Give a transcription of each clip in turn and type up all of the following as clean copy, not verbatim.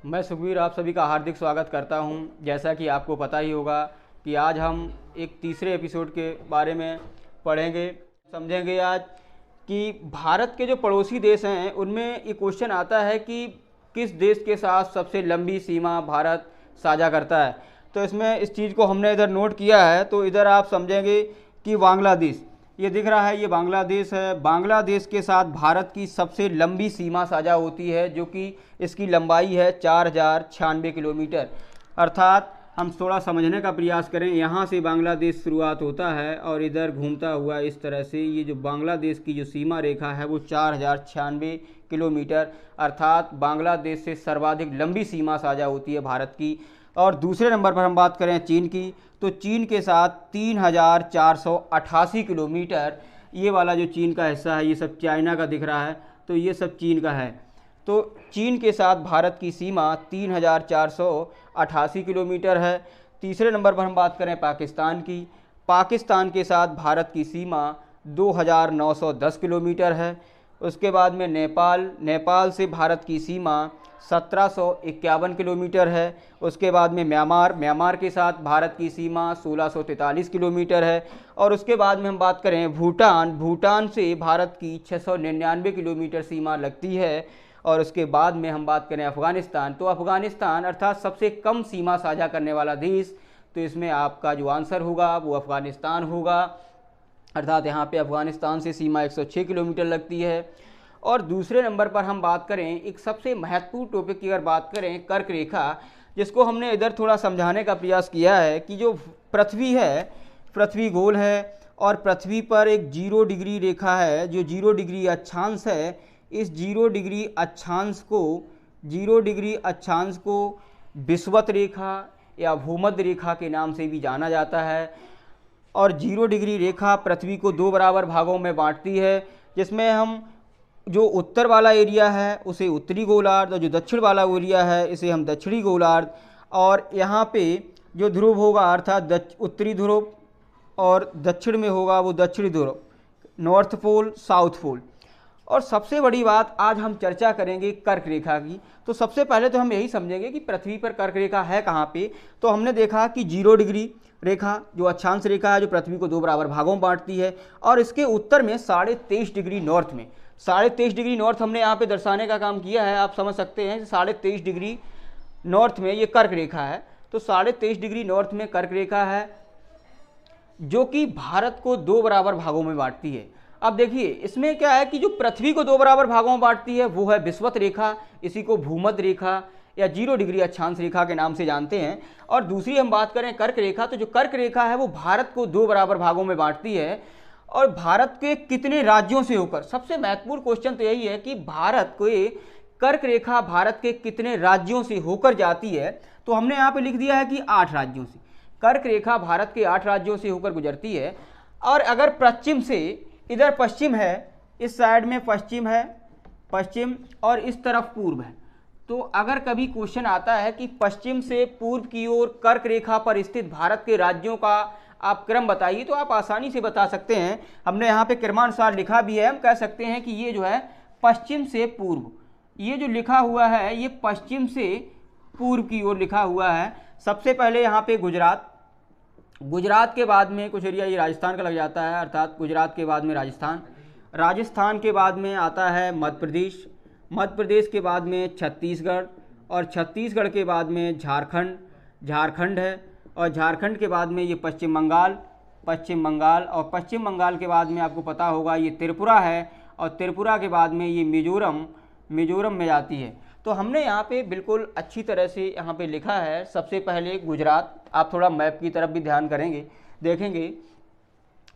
मैं सुखबीर आप सभी का हार्दिक स्वागत करता हूं। जैसा कि आपको पता ही होगा कि आज हम एक तीसरे एपिसोड के बारे में पढ़ेंगे, समझेंगे आज कि भारत के जो पड़ोसी देश हैं उनमें ये क्वेश्चन आता है कि किस देश के साथ सबसे लंबी सीमा भारत साझा करता है। तो इसमें इस चीज़ को हमने इधर नोट किया है। तो इधर आप समझेंगे कि बांग्लादेश, ये दिख रहा है, ये बांग्लादेश है। बांग्लादेश के साथ भारत की सबसे लंबी सीमा साझा होती है, जो कि इसकी लंबाई है 4096 किलोमीटर। अर्थात हम थोड़ा समझने का प्रयास करें, यहाँ से बांग्लादेश शुरुआत होता है और इधर घूमता हुआ इस तरह से ये जो बांग्लादेश की जो सीमा रेखा है वो 4096 किलोमीटर, अर्थात बांग्लादेश से सर्वाधिक लंबी सीमा साझा होती है भारत की। और दूसरे नंबर पर हम बात करें चीन की, तो चीन के साथ 3488 किलोमीटर, ये वाला जो चीन का हिस्सा है ये सब चाइना का दिख रहा है, तो ये सब चीन का है। तो चीन के साथ भारत की सीमा 3488 किलोमीटर है। तीसरे नंबर पर हम बात करें पाकिस्तान की, पाकिस्तान के साथ भारत की सीमा 2910 किलोमीटर है। उसके बाद में नेपाल, नेपाल से भारत की सीमा 1751 किलोमीटर है। उसके बाद में म्यांमार, म्यांमार के साथ भारत की सीमा 1643 किलोमीटर है। और उसके बाद में हम बात करें भूटान, भूटान से भारत की 699 किलोमीटर सीमा लगती है। और उसके बाद में हम बात करें अफ़गानिस्तान, तो अफ़गानिस्तान अर्थात सबसे कम सीमा साझा करने वाला देश, तो इसमें आपका जो आंसर होगा वो अफ़गानिस्तान होगा। अर्थात यहाँ पे अफ़गानिस्तान से सीमा 106 किलोमीटर लगती है। और दूसरे नंबर पर हम बात करें एक सबसे महत्वपूर्ण टॉपिक की, अगर बात करें कर्क रेखा, जिसको हमने इधर थोड़ा समझाने का प्रयास किया है कि जो पृथ्वी है, पृथ्वी गोल है और पृथ्वी पर एक 0 डिग्री रेखा है, जो 0 डिग्री अक्षांश है। इस 0 डिग्री अक्षांश को विषुवत रेखा या भूमध्य रेखा के नाम से भी जाना जाता है। और 0 डिग्री रेखा पृथ्वी को 2 बराबर भागों में बांटती है, जिसमें हम जो उत्तर वाला एरिया है उसे उत्तरी गोलार्ध और जो दक्षिण वाला एरिया है इसे हम दक्षिणी गोलार्ध। और यहाँ पे जो ध्रुव होगा अर्थात उत्तरी ध्रुव और दक्षिण में होगा वो दक्षिणी ध्रुव, नॉर्थ पोल, साउथ पोल। और सबसे बड़ी बात आज हम चर्चा करेंगे कर्क रेखा की। तो सबसे पहले तो हम यही समझेंगे कि पृथ्वी पर कर्क रेखा है कहाँ पे। तो हमने देखा कि 0 डिग्री रेखा जो अक्षांश रेखा है, जो पृथ्वी को 2 बराबर भागों में बांटती है, और इसके उत्तर में 23.5 डिग्री नॉर्थ में, 23.5 डिग्री नॉर्थ हमने यहाँ पे दर्शाने का काम किया है। आप समझ सकते हैं 23.5 डिग्री नॉर्थ में ये कर्क रेखा है। तो 23.5 डिग्री नॉर्थ में कर्क रेखा है, जो कि भारत को 2 बराबर भागों में बांटती है। अब देखिए इसमें क्या है कि जो पृथ्वी को 2 बराबर भागों में बांटती है वो है विषुवत रेखा, इसी को भूमध्य रेखा या 0 डिग्री अक्षांश रेखा के नाम से जानते हैं। और दूसरी हम बात करें कर्क रेखा, तो जो कर्क रेखा है वो भारत को 2 बराबर भागों में बांटती है। और भारत के कितने राज्यों से होकर, सबसे महत्वपूर्ण क्वेश्चन तो यही है कि भारत को कर्क रेखा भारत के कितने राज्यों से होकर जाती है। तो हमने यहाँ पे लिख दिया है कि 8 राज्यों से कर्क रेखा भारत के 8 राज्यों से होकर गुजरती है। और अगर पश्चिम से, इधर पश्चिम है, इस साइड में पश्चिम है, पश्चिम, और इस तरफ पूर्व है। तो अगर कभी क्वेश्चन आता है कि पश्चिम से पूर्व की ओर कर्क रेखा पर स्थित भारत के राज्यों का आप क्रम बताइए, तो आप आसानी से बता सकते हैं। हमने यहाँ पे क्रमानुसार लिखा भी है। हम कह सकते हैं कि ये जो है पश्चिम से पूर्व, ये जो लिखा हुआ है ये पश्चिम से पूर्व की ओर लिखा हुआ है। सबसे पहले यहाँ पे गुजरात, गुजरात के बाद में कुछ एरिया ये राजस्थान का लग जाता है, अर्थात गुजरात के बाद में राजस्थान, राजस्थान के बाद में आता है मध्य प्रदेश, मध्य प्रदेश के बाद में छत्तीसगढ़, और छत्तीसगढ़ के बाद में झारखंड, झारखंड है, और झारखंड के बाद में ये पश्चिम बंगाल, पश्चिम बंगाल, और पश्चिम बंगाल के बाद में आपको पता होगा ये त्रिपुरा है, और त्रिपुरा के बाद में ये मिजोरम, मिजोरम में जाती है। तो हमने यहाँ पे बिल्कुल अच्छी तरह से यहाँ पे लिखा है। सबसे पहले गुजरात, आप थोड़ा मैप की तरफ भी ध्यान करेंगे, देखेंगे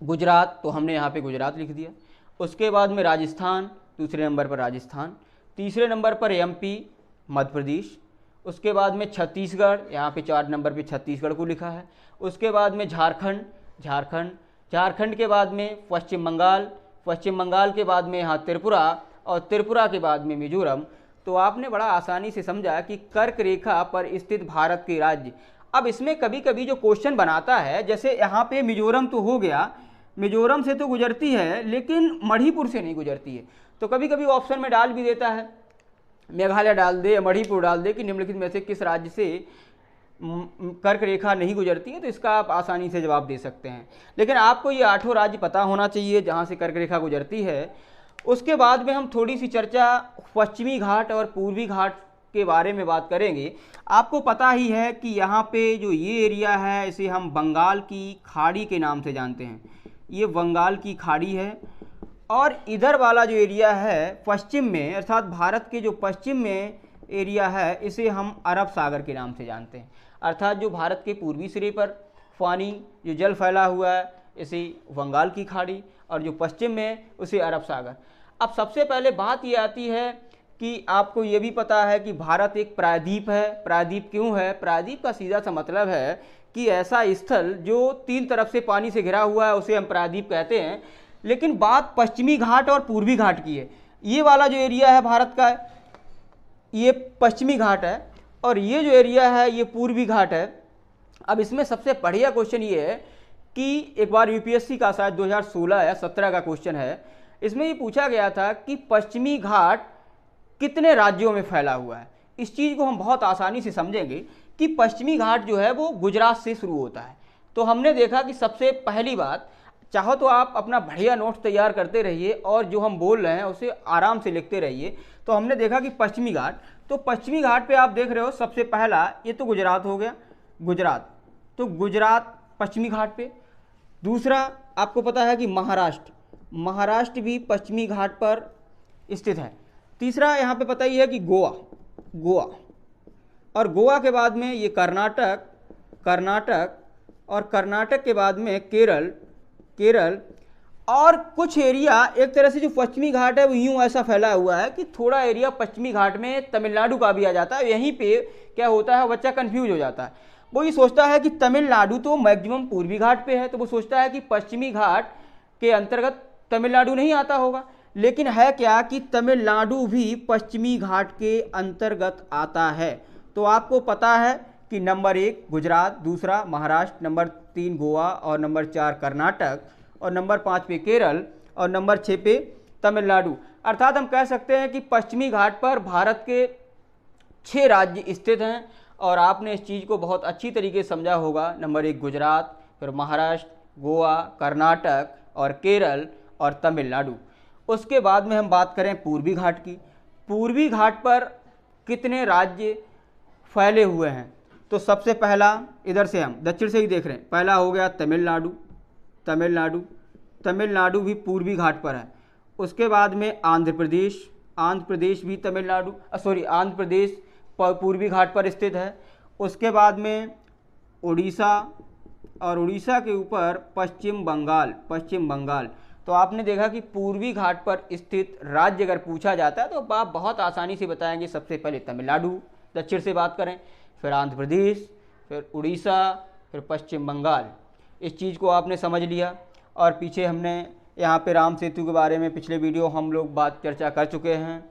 गुजरात, तो हमने यहाँ पे गुजरात लिख दिया। उसके बाद में राजस्थान, दूसरे नंबर पर राजस्थान, तीसरे नंबर पर एमपी मध्य प्रदेश, उसके बाद में छत्तीसगढ़, यहाँ पे 4 नंबर पे छत्तीसगढ़ को लिखा है। उसके बाद में झारखंड, झारखंड, झारखंड के बाद में पश्चिम बंगाल, पश्चिम बंगाल के बाद में यहाँ त्रिपुरा, और त्रिपुरा के बाद में मिजोरम। तो आपने बड़ा आसानी से समझा कि कर्क रेखा पर स्थित भारत के राज्य। अब इसमें कभी कभी जो क्वेश्चन बनाता है, जैसे यहाँ पे मिजोरम तो हो गया, मिजोरम से तो गुजरती है लेकिन मणिपुर से नहीं गुजरती है, तो कभी कभी ऑप्शन में डाल भी देता है मेघालय डाल दे या मणिपुर डाल दे कि निम्नलिखित में से किस राज्य से कर्क रेखा नहीं गुजरती है, तो इसका आप आसानी से जवाब दे सकते हैं। लेकिन आपको ये 8 राज्य पता होना चाहिए जहाँ से कर्क रेखा गुजरती है। उसके बाद में हम थोड़ी सी चर्चा पश्चिमी घाट और पूर्वी घाट के बारे में बात करेंगे। आपको पता ही है कि यहाँ पे जो ये एरिया है इसे हम बंगाल की खाड़ी के नाम से जानते हैं। ये बंगाल की खाड़ी है, और इधर वाला जो एरिया है पश्चिम में, अर्थात भारत के जो पश्चिम में एरिया है, इसे हम अरब सागर के नाम से जानते हैं। अर्थात जो भारत के पूर्वी सिरे पर पानी जो जल फैला हुआ है इसे बंगाल की खाड़ी, और जो पश्चिम में उसे अरब सागर। अब सबसे पहले बात ये आती है कि आपको ये भी पता है कि भारत एक प्रायद्वीप है। प्रायद्वीप क्यों है? प्रायद्वीप का सीधा सा मतलब है कि ऐसा स्थल जो 3 तरफ से पानी से घिरा हुआ है उसे हम प्रायद्वीप कहते हैं। लेकिन बात पश्चिमी घाट और पूर्वी घाट की है। ये वाला जो एरिया है भारत का, ये पश्चिमी घाट है, और ये जो एरिया है ये पूर्वी घाट है। अब इसमें सबसे बढ़िया क्वेश्चन ये है कि एक बार यूपीएससी का शायद 2016 या 17 का क्वेश्चन है, इसमें ये पूछा गया था कि पश्चिमी घाट कितने राज्यों में फैला हुआ है। इस चीज़ को हम बहुत आसानी से समझेंगे कि पश्चिमी घाट जो है वो गुजरात से शुरू होता है। तो हमने देखा कि सबसे पहली बात, चाहो तो आप अपना बढ़िया नोट्स तैयार करते रहिए और जो हम बोल रहे हैं उसे आराम से लिखते रहिए। तो हमने देखा कि पश्चिमी घाट, तो पश्चिमी घाट पे आप देख रहे हो सबसे पहला ये तो गुजरात हो गया, गुजरात, तो गुजरात पश्चिमी घाट पे। दूसरा आपको पता है कि महाराष्ट्र, महाराष्ट्र भी पश्चिमी घाट पर स्थित है। तीसरा यहाँ पे पता ही है कि गोवा, गोवा, और गोवा के बाद में ये कर्नाटक, कर्नाटक, और कर्नाटक के बाद में केरल, केरल, और कुछ एरिया एक तरह से जो पश्चिमी घाट है वो यूँ ऐसा फैला हुआ है कि थोड़ा एरिया पश्चिमी घाट में तमिलनाडु का भी आ जाता है। यहीं पे क्या होता है, बच्चा कंफ्यूज हो जाता है। वो ये सोचता है कि तमिलनाडु तो मैक्सिमम पूर्वी घाट पे है, तो वो सोचता है कि पश्चिमी घाट के अंतर्गत तमिलनाडु नहीं आता होगा। लेकिन है क्या कि तमिलनाडु भी पश्चिमी घाट के अंतर्गत आता है। तो आपको पता है कि नंबर 1 गुजरात, दूसरा महाराष्ट्र, नंबर 3 गोवा, और नंबर 4 कर्नाटक, और नंबर 5 पे केरल, और नंबर 6 पे तमिलनाडु। अर्थात हम कह सकते हैं कि पश्चिमी घाट पर भारत के 6 राज्य स्थित हैं, और आपने इस चीज़ को बहुत अच्छी तरीके से समझा होगा। नंबर 1 गुजरात, फिर महाराष्ट्र, गोवा, कर्नाटक, और केरल, और तमिलनाडु। उसके बाद में हम बात करें पूर्वी घाट की। पूर्वी घाट पर कितने राज्य फैले हुए हैं? तो सबसे पहला इधर से हम दक्षिण से ही देख रहे हैं, पहला हो गया तमिलनाडु, तमिलनाडु, तमिलनाडु भी पूर्वी घाट पर है। उसके बाद में आंध्र प्रदेश, आंध्र प्रदेश भी तमिलनाडु आंध्र प्रदेश पूर्वी घाट पर स्थित है। उसके बाद में उड़ीसा, और उड़ीसा के ऊपर पश्चिम बंगाल, पश्चिम बंगाल। तो आपने देखा कि पूर्वी घाट पर स्थित राज्य अगर पूछा जाता है तो आप बहुत आसानी से बताएंगे। सबसे पहले तमिलनाडु दक्षिण से बात करें, फिर आंध्र प्रदेश, फिर उड़ीसा, फिर पश्चिम बंगाल। इस चीज़ को आपने समझ लिया। और पीछे हमने यहाँ पे राम सेतु के बारे में पिछले वीडियो हम लोग बात चर्चा कर चुके हैं।